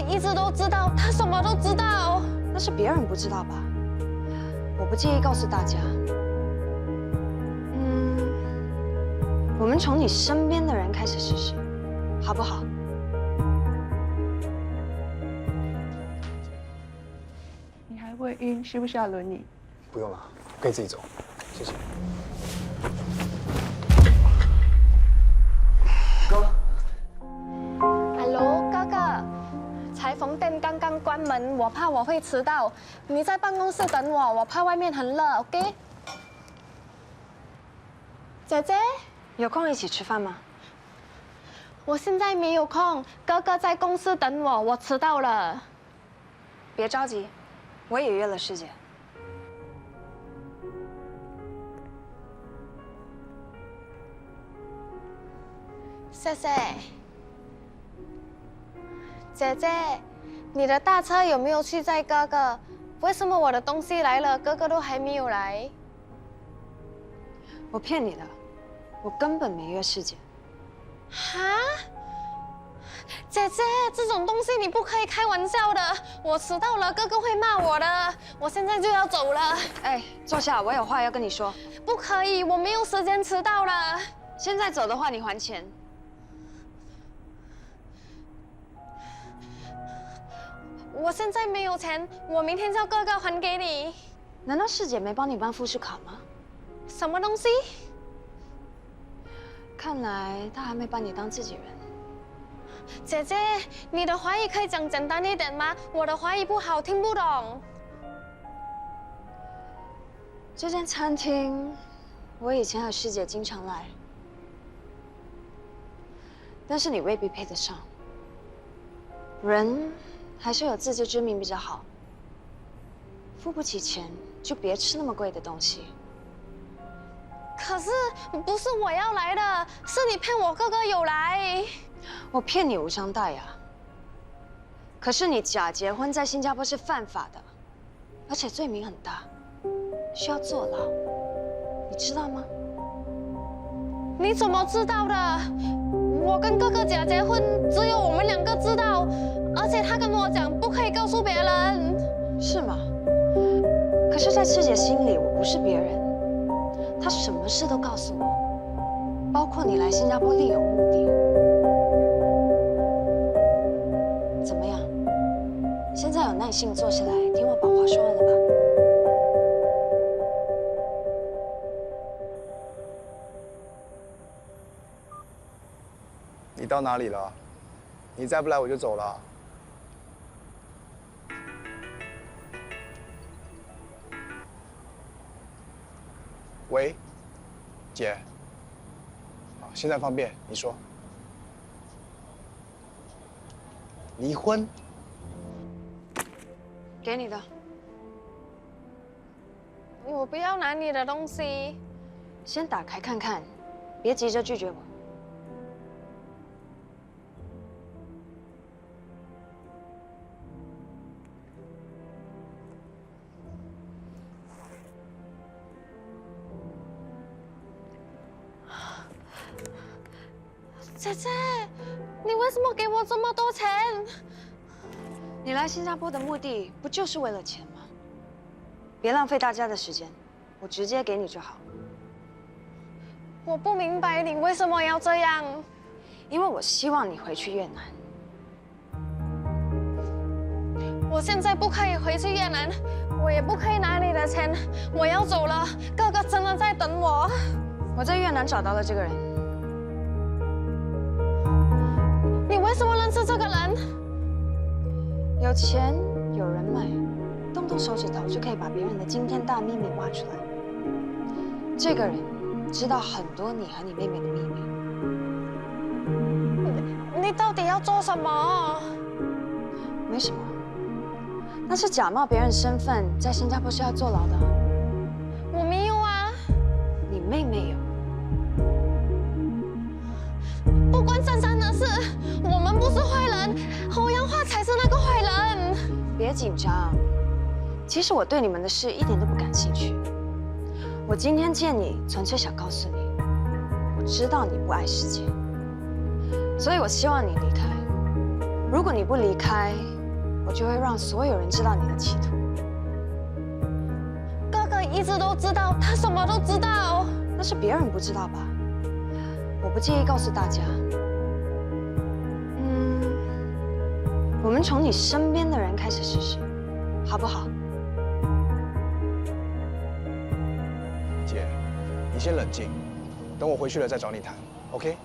一直都知道，他什么都知道。那是别人不知道吧？我不介意告诉大家。我们从你身边的人开始试试，好不好？你还会晕，需不需要轮椅？不用了，可以自己走，谢谢。哥。Hello， 哥哥，裁缝店刚刚关门，我怕我会迟到。你在办公室等我，我怕外面很热 ，OK？ 姐姐，有空一起吃饭吗？我现在没有空，哥哥在公司等我，我迟到了。别着急，我也约了师姐。谢谢。姐姐，你的大车有没有去载哥哥？为什么我的东西来了，哥哥都还没有来？我骗你的，我根本没约师姐。哈？姐姐，这种东西你不可以开玩笑的。我迟到了，哥哥会骂我的。我现在就要走了。哎，坐下，我有话要跟你说。不可以，我没有时间迟到了。现在走的话，你还钱。我现在没有钱，我明天叫哥哥还给你。难道师姐没帮你办富士卡吗？什么东西？看来她还没把你当自己人。姐姐，你的华语可以讲简单一点吗？我的华语不好，听不懂。这间餐厅，我以前和师姐经常来，但是你未必配得上。人还是有自知之明比较好。付不起钱就别吃那么贵的东西。可是不是我要来的，是你骗我哥哥有来。我骗你无伤大雅。可是你假结婚在新加坡是犯法的，而且罪名很大，需要坐牢，你知道吗？你怎么知道的？我跟哥哥假结婚，只有我们两个知道，而且他跟我讲不可以告诉别人。是吗？可是，在师姐心里，我不是别人，她什么事都告诉我，包括你来新加坡另有目的。怎么样？现在有耐性坐下来听我把话说完了吧？你到哪里了？你再不来我就走了。喂，姐。好，现在方便，你说。离婚？给你的。我不要拿你的东西。先打开看看，别急着拒绝我。姐姐，你为什么给我这么多钱？你来新加坡的目的不就是为了钱吗？别浪费大家的时间，我直接给你就好。我不明白你为什么要这样。因为我希望你回去越南。我现在不可以回去越南，我也不可以拿你的钱，我要走了。哥哥真的在等我。我在越南找到了这个人。你为什么认识这个人？有钱有人脉，动动手指头就可以把别人的惊天大秘密挖出来。这个人知道很多你和你妹妹的秘密。你到底要做什么？没什么，那是假冒别人身份，在新加坡是要坐牢的。我没有啊。你妹妹有。不关珊珊的事，我们不是坏人，侯阳华才是那个坏人。别紧张，其实我对你们的事一点都不感兴趣。我今天见你，纯粹想告诉你，我知道你不爱世界，所以我希望你离开。如如果你不离开，我就会让所有人知道你的企图。哥哥一直都知道，他什么都知道。那是别人不知道吧？我不介意告诉大家。我们从你身边的人开始试试，好不好？姐，你先冷静，等我回去了再找你谈 ，OK？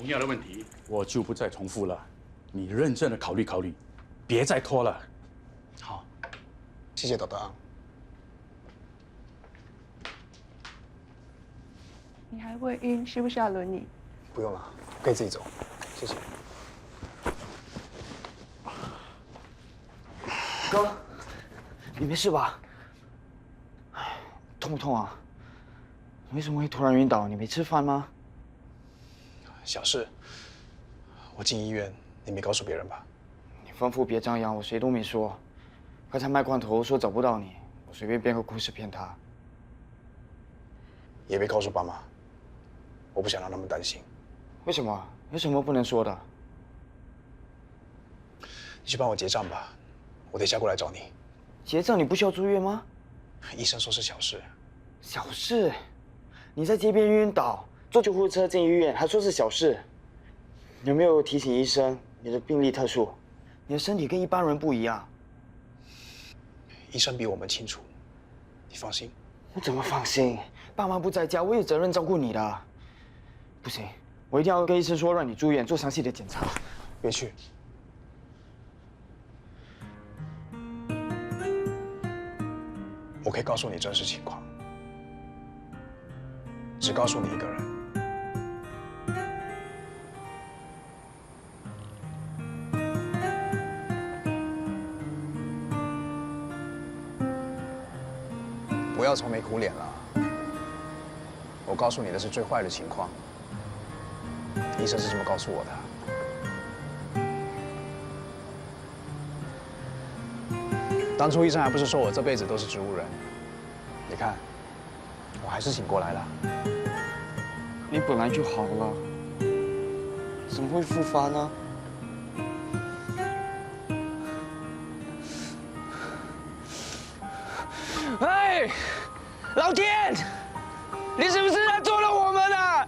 同样的问题，我就不再重复了。你认真的考虑考虑，别再拖了。好，谢谢导导。你还会晕，需不需要轮椅？不用了，可以自己走，谢谢。哥，你没事吧？痛不痛啊？为什么会突然晕倒？你没吃饭吗？小事，我进医院，你没告诉别人吧？你吩咐别张扬，我谁都没说。刚才卖罐头说找不到你，我随便编个故事骗他。也别告诉爸妈，我不想让他们担心。为什么？有什么不能说的？你去帮我结账吧，我等一下过来找你。结账你不需要住院吗？医生说是小事。小事？你在街边晕倒，坐救护车进医院，还说是小事。有没有提醒医生你的病历特殊？你的身体跟一般人不一样。医生比我们清楚，你放心。我怎么放心？爸妈不在家，我有责任照顾你的。不行，我一定要跟医生说，让你住院做详细的检查。别去。我可以告诉你真实情况，只告诉你一个人。不要愁眉苦脸了。我告诉你的是最坏的情况，医生是这么告诉我的。当初医生还不是说我这辈子都是植物人？你看，我还是醒过来了。你本来就好了，怎么会复发呢？哎，老天，你是不是来捉了我们啊？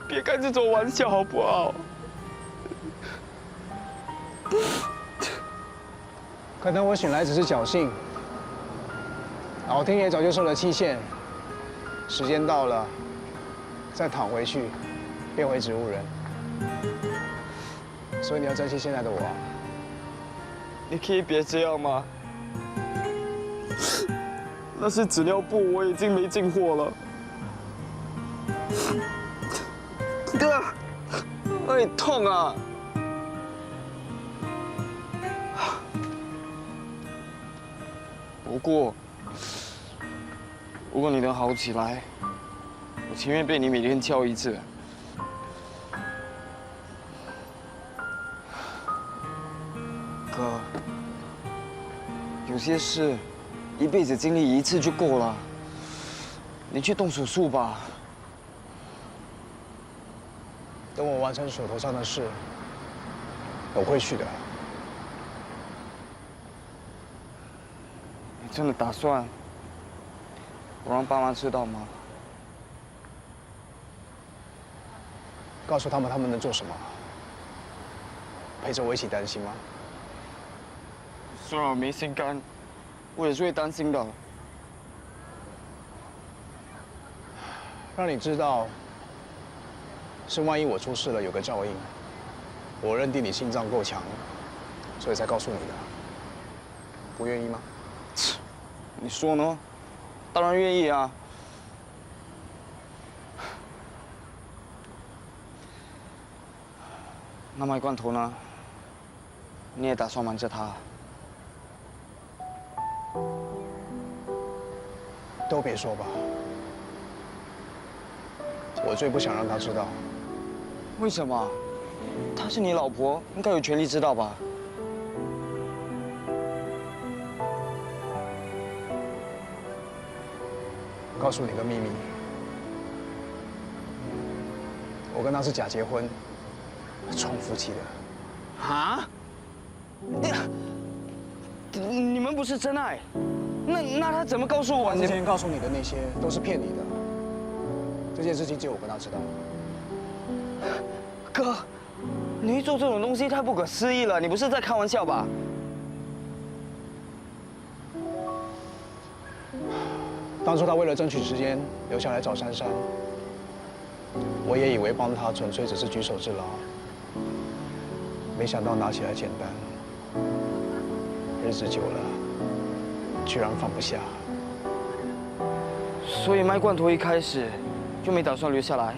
别开这种玩笑好不好？可能我醒来只是侥幸，老天爷早就设了期限，时间到了，再躺回去，变回植物人。所以你要珍惜现在的我。你可以别这样吗？那些纸尿布我已经没进货了。哥，哪里痛啊？不过，如果你能好起来，我情愿被你每天叫一次。哥，有些事一辈子经历一次就够了。你去动手术吧。等我完成手头上的事，我会去的。你真的打算不让爸妈知道吗？告诉他们他们能做什么，陪着我一起担心吗？虽然我没心肝，我也是会担心的。让你知道，是万一我出事了有个照应。我认定你心脏够强，所以才告诉你的。不愿意吗？你说呢？当然愿意啊。那卖罐头呢？你也打算瞒着他？都别说吧，我最不想让他知道。为什么？她是你老婆，应该有权利知道吧？告诉你个秘密，我跟他是假结婚，装夫妻的。啊？你们不是真爱？那他怎么告诉我？之前告诉你的那些都是骗你的。这件事情只有我跟他知道。哥，你做这种东西太不可思议了，你不是在开玩笑吧？当初他为了争取时间留下来找珊珊，我也以为帮他纯粹只是举手之劳，没想到拿起来简单，日子久了，居然放不下。所以卖罐头一开始就没打算留下来。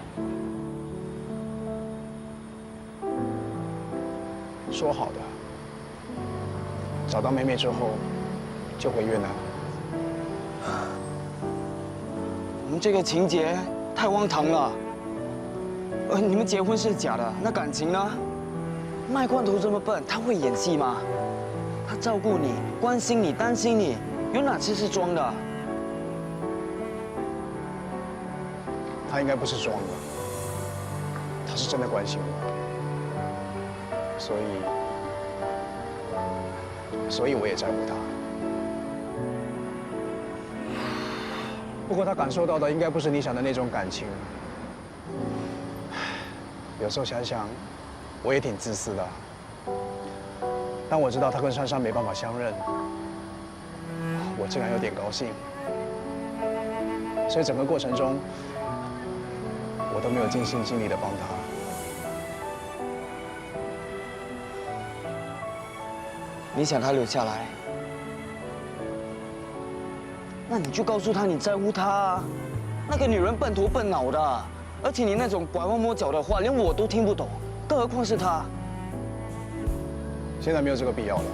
说好的，找到妹妹之后就回越南。我们这个情节太荒唐了。你们结婚是假的，那感情呢？卖罐头这么笨，他会演戏吗？他照顾你、关心你、担心你，有哪次是装的？他应该不是装的，他是真的关心我，所以我也在乎他。不过他感受到的应该不是你想的那种感情。有时候想想，我也挺自私的。当我知道他跟珊珊没办法相认，我竟然有点高兴。所以整个过程中，我都没有尽心尽力的帮他。你想他留下来，那你就告诉他你在乎他啊。那个女人笨头笨脑的，而且你那种拐弯抹角的话，连我都听不懂，更何况是他。现在没有这个必要了。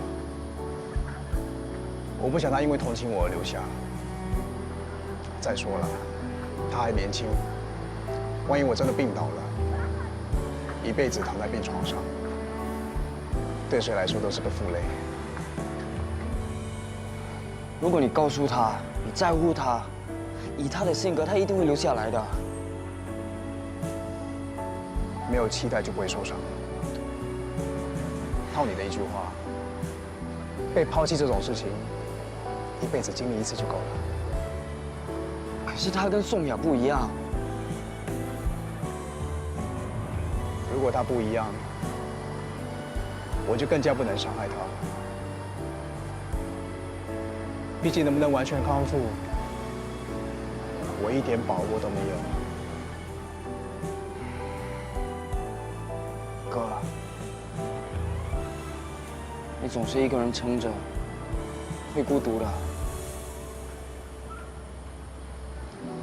我不想他因为同情我而留下。再说了，他还年轻，万一我真的病倒了，一辈子躺在病床上，对谁来说都是个负累。如果你告诉他你在乎他，以他的性格，他一定会留下来的。没有期待就不会受伤。套你的一句话，被抛弃这种事情，一辈子经历一次就够了。可是他跟宋雅不一样。如果他不一样，我就更加不能伤害他了。毕竟能不能完全康复，我一点把握都没有。哥，你总是一个人撑着，会孤独的。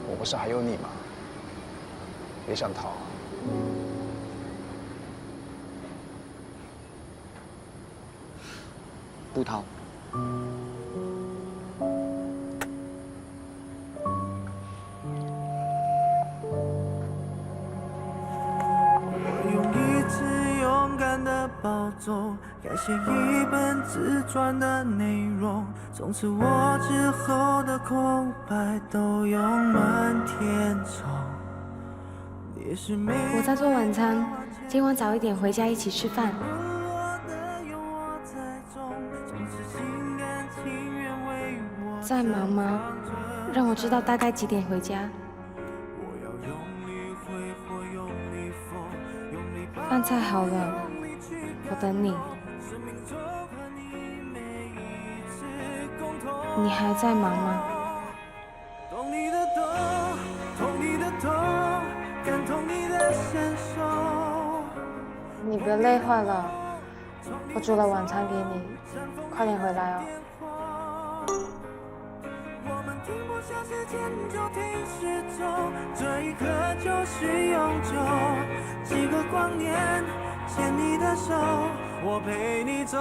我不是还有你吗？别想逃。不逃。暴走，改写一本自传的内容，从此我之后的空白都用满天虫。我在做晚餐，今晚早一点回家一起吃饭。在忙吗？让我知道大概几点回家。饭菜好了，我等你。你还在忙吗？你别累坏了，我煮了晚餐给你，快点回来哦。下时间就停止走，这一刻就是永久。几个光年，牵你的手，我陪你走。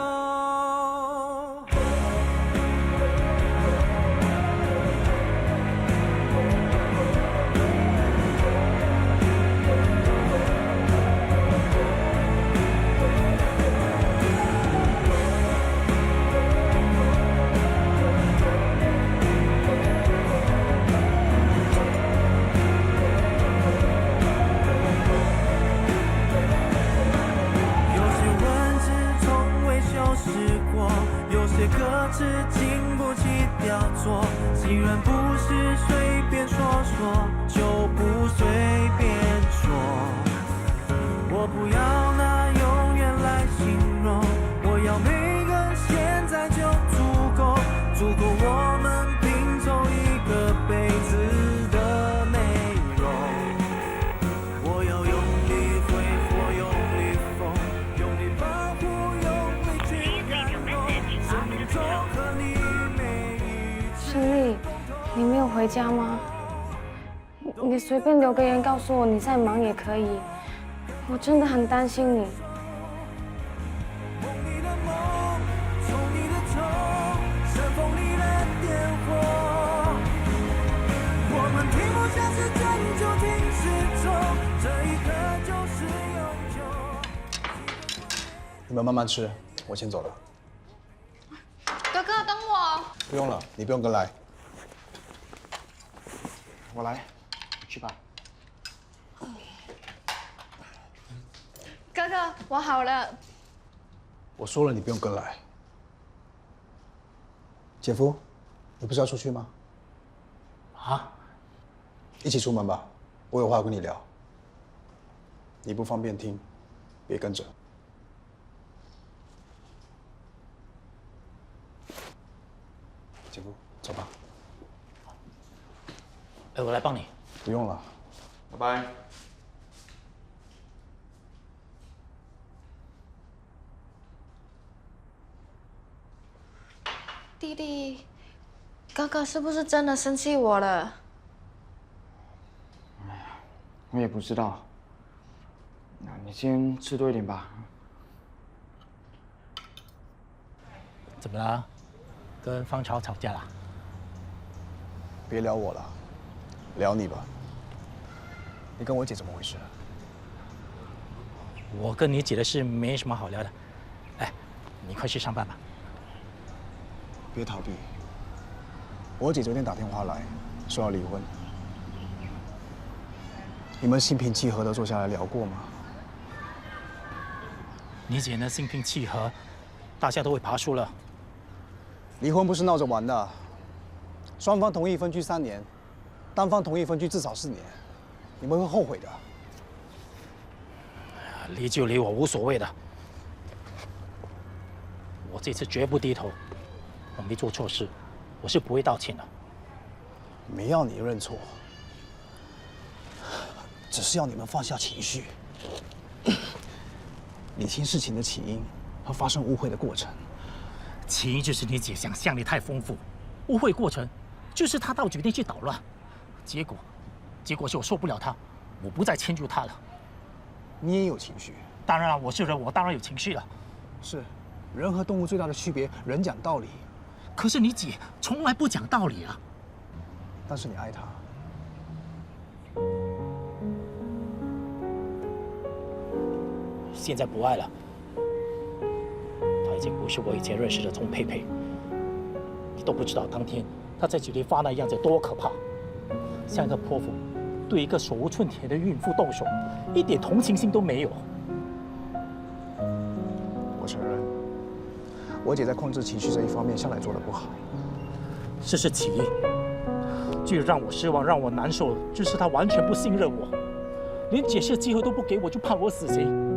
有些歌词经不起雕琢，既然不是随便说说，就不随便说。我不要拿永远来形容，我要每个现在就足够，足够我们拼凑一个辈子的内容。我要用力挥霍，用力疯，用力保护，用力去感动。胜利，你没有回家吗？你随便留个言告诉我你在忙也可以，我真的很担心你。你们慢慢吃，我先走了。哥哥，等我。不用了，你不用跟来。我来，去吧。哥哥，我好了。我说了，你不用跟来。姐夫，你不是要出去吗？啊？一起出门吧，我有话要跟你聊。你不方便听，别跟着。姐夫，走吧。哎，我来帮你。不用了，拜拜。弟弟，哥哥是不是真的生气我了？我也不知道。那你先吃多一点吧。怎么了？跟方超吵架了？别聊我了，聊你吧。你跟我姐怎么回事？我跟你姐的事没什么好聊的。哎，你快去上班吧。别逃避。我姐昨天打电话来，说要离婚。你们心平气和的坐下来聊过吗？你姐呢，心平气和，大家都会爬树了。离婚不是闹着玩的，双方同意分居3年，单方同意分居至少4年，你们会后悔的。离就离，我无所谓的。我这次绝不低头，我没做错事，我是不会道歉的。没要你认错，只是要你们放下情绪，理清事情的起因和发生误会的过程。起因就是你姐想象力太丰富，误会过程就是她到决定去捣乱，结果是我受不了她，我不再迁就她了。你也有情绪？当然了，我是人，我当然有情绪了。是，人和动物最大的区别，人讲道理，可是你姐从来不讲道理啊。但是你爱她。现在不爱了，她已经不是我以前认识的钟佩佩。你都不知道当天她在酒店发那样子多可怕，像一个泼妇对一个手无寸铁的孕妇动手，一点同情心都没有。我承认，我姐在控制情绪这一方面向来做得不好。这是其一，最让我失望、让我难受的就是她完全不信任我，连解释机会都不给我，就判我死刑。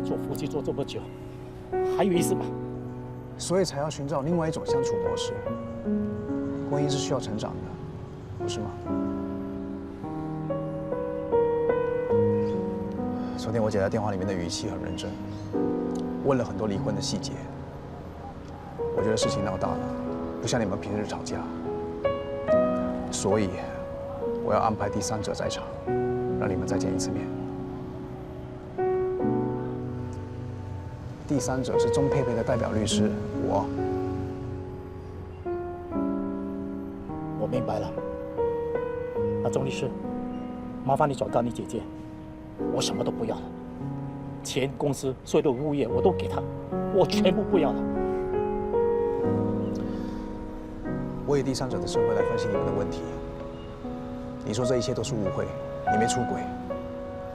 做夫妻做这么久，还有意思吗？所以才要寻找另外一种相处模式。婚姻是需要成长的，不是吗？昨天我姐在电话里面的语气很认真，问了很多离婚的细节。我觉得事情闹大了，不像你们平日吵架。所以我要安排第三者在场，让你们再见一次面。第三者是钟佩佩的代表律师，我。我明白了。那钟律师，麻烦你转告你姐姐，我什么都不要了，钱、公司、所有的物业我都给她，我全部不要了。我以第三者的身份来分析你们的问题。你说这一切都是误会，你没出轨，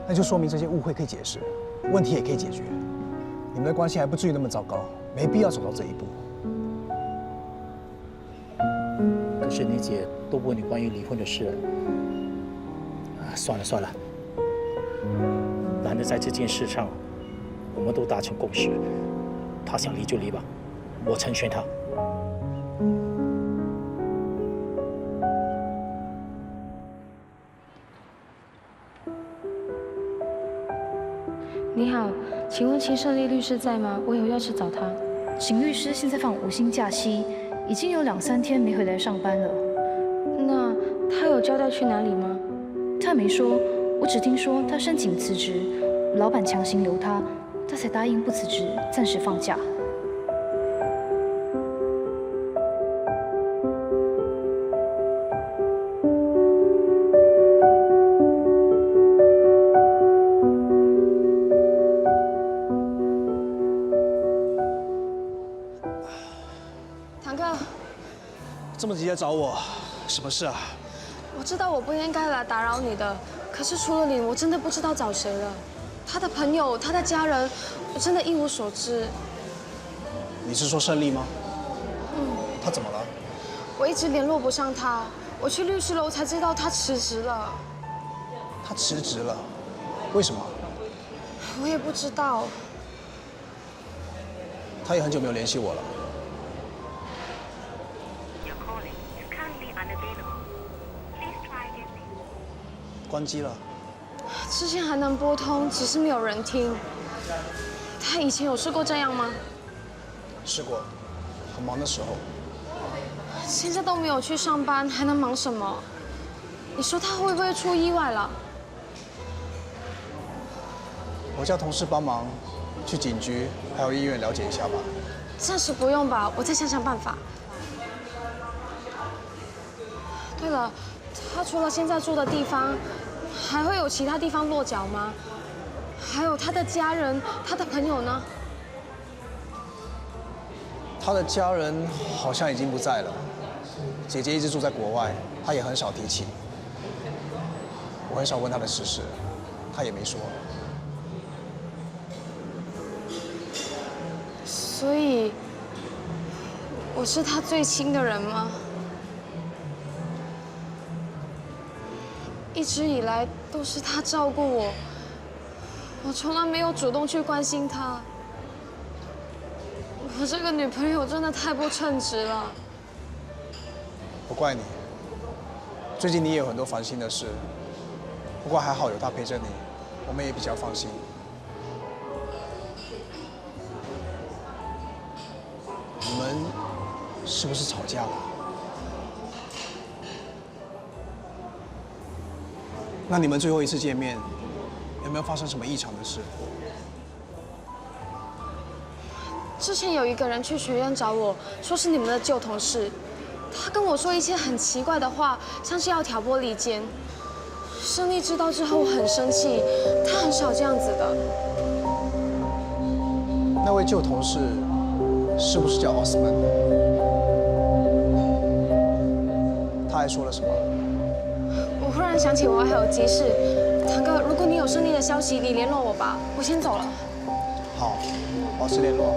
那就说明这些误会可以解释，问题也可以解决，你们的关系还不至于那么糟糕，没必要走到这一步。可是你姐都问你关于离婚的事了，算了算了，难得在这件事上我们都达成共识，她想离就离吧，我成全她。你好，请问秦胜利律师在吗？我有要事找他。秦律师现在放无薪假期，已经有2、3天没回来上班了。那他有交代去哪里吗？他没说，我只听说他申请辞职，老板强行留他，他才答应不辞职，暂时放假。堂哥，这么急着找我，什么事啊？我知道我不应该来打扰你的，可是除了你，我真的不知道找谁了。他的朋友，他的家人，我真的一无所知。你是说胜利吗？他怎么了？我一直联络不上他，我去律师楼才知道他辞职了。他辞职了？为什么？我也不知道。他也很久没有联系我了。关机了。之前还能拨通，只是没有人听。他以前有试过这样吗？试过，很忙的时候。现在都没有去上班，还能忙什么？你说他会不会出意外了？我叫同事帮忙去警局还有医院了解一下吧。暂时不用吧，我再想想办法。对了，他除了现在住的地方，还会有其他地方落脚吗？还有他的家人、他的朋友呢？他的家人好像已经不在了，姐姐一直住在国外，他也很少提起。我很少问他的私事，他也没说。所以，我是他最亲的人吗？一直以来都是他照顾我，我从来没有主动去关心他。我这个女朋友真的太不称职了。不怪你，最近你也有很多烦心的事，不过还好有他陪着你，我们也比较放心。你们是不是吵架了？那你们最后一次见面，有没有发生什么异常的事？之前有一个人去学院找我，说是你们的旧同事，他跟我说一些很奇怪的话，像是要挑拨离间。胜利知道之后很生气，他很少这样子的。那位旧同事是不是叫奥斯曼？他还说了什么？我忽然想起我还有急事，堂哥，如果你有胜利的消息，你联络我吧，我先走了。好，保持联络。